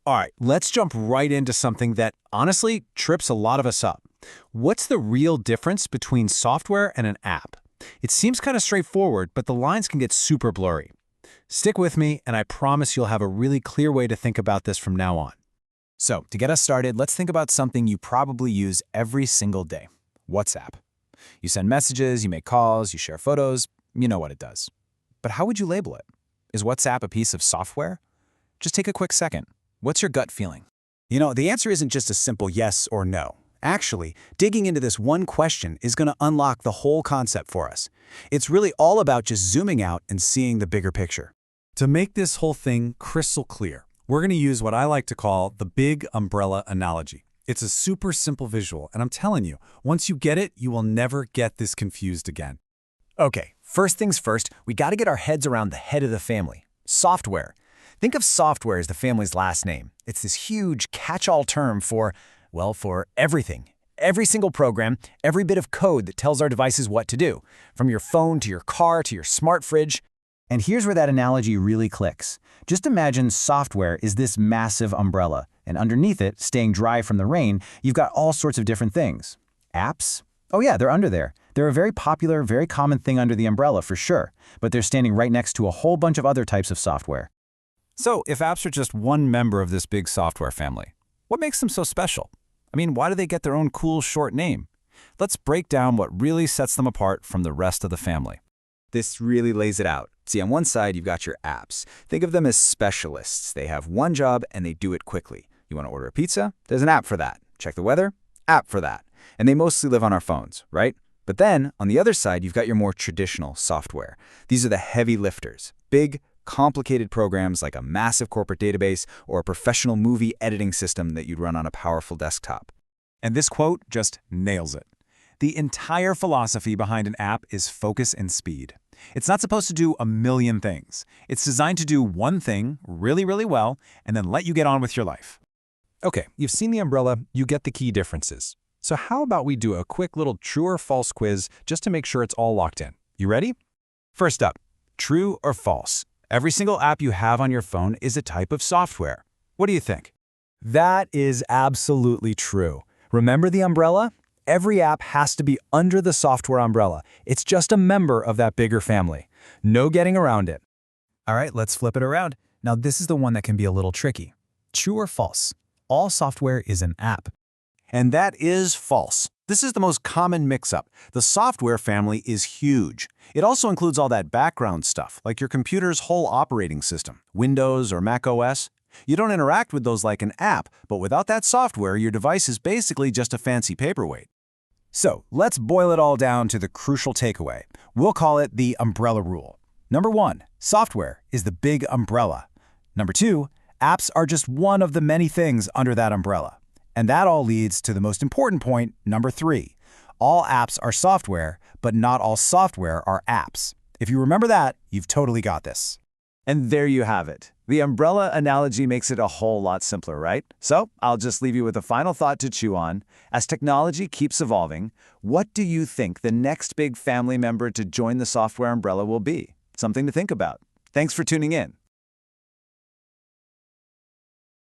All right, let's jump right into something that honestly trips a lot of us up. What's the real difference between software and an app? It seems kind of straightforward, but the lines can get super blurry. Stick with me, and I promise you'll have a really clear way to think about this from now on. So, to get us started, let's think about something you probably use every single day. WhatsApp. You send messages, you make calls, you share photos, you know what it does. But how would you label it? Is WhatsApp a piece of software? Just take a quick second. What's your gut feeling? The answer isn't just a simple yes or no. Actually, digging into this one question is going to unlock the whole concept for us. It's really all about just zooming out and seeing the bigger picture. To make this whole thing crystal clear, we're going to use what I like to call the big umbrella analogy. It's a super simple visual, and I'm telling you, once you get it, you will never get this confused again. Okay, first things first, we got to get our heads around the head of the family, software. Think of software as the family's last name. It's this huge catch-all term for everything. Every single program, every bit of code that tells our devices what to do, from your phone to your car to your smart fridge. And here's where that analogy really clicks. Just imagine software is this massive umbrella, and underneath it, staying dry from the rain, you've got all sorts of different things. Apps? Oh yeah, they're under there. They're a very popular, very common thing under the umbrella for sure, but they're standing right next to a whole bunch of other types of software. So, if apps are just one member of this big software family, what makes them so special? I mean, why do they get their own cool short name? Let's break down what really sets them apart from the rest of the family. This really lays it out. See, on one side, you've got your apps. Think of them as specialists. They have one job and they do it quickly. You want to order a pizza? There's an app for that. Check the weather? App for that. And they mostly live on our phones, right? But then, on the other side, you've got your more traditional software. These are the heavy lifters. Big, complicated programs like a massive corporate database or a professional movie editing system that you'd run on a powerful desktop. And this quote just nails it. The entire philosophy behind an app is focus and speed. It's not supposed to do a million things. It's designed to do one thing really, really well and then let you get on with your life. Okay, you've seen the umbrella, you get the key differences. So how about we do a quick little true or false quiz just to make sure it's all locked in. You ready? First up, true or false? Every single app you have on your phone is a type of software. What do you think? That is absolutely true. Remember the umbrella? Every app has to be under the software umbrella. It's just a member of that bigger family. No getting around it. All right, let's flip it around. Now this is the one that can be a little tricky. True or false? All software is an app. And that is false. This is the most common mix-up. The software family is huge. It also includes all that background stuff, like your computer's whole operating system, Windows or Mac OS. You don't interact with those like an app, but without that software, your device is basically just a fancy paperweight. So let's boil it all down to the crucial takeaway. We'll call it the umbrella rule. Number 1, software is the big umbrella. Number 2, apps are just one of the many things under that umbrella. And that all leads to the most important point, number 3. All apps are software, but not all software are apps. If you remember that, you've totally got this. And there you have it. The umbrella analogy makes it a whole lot simpler, right? So I'll just leave you with a final thought to chew on. As technology keeps evolving, what do you think the next big family member to join the software umbrella will be? Something to think about. Thanks for tuning in.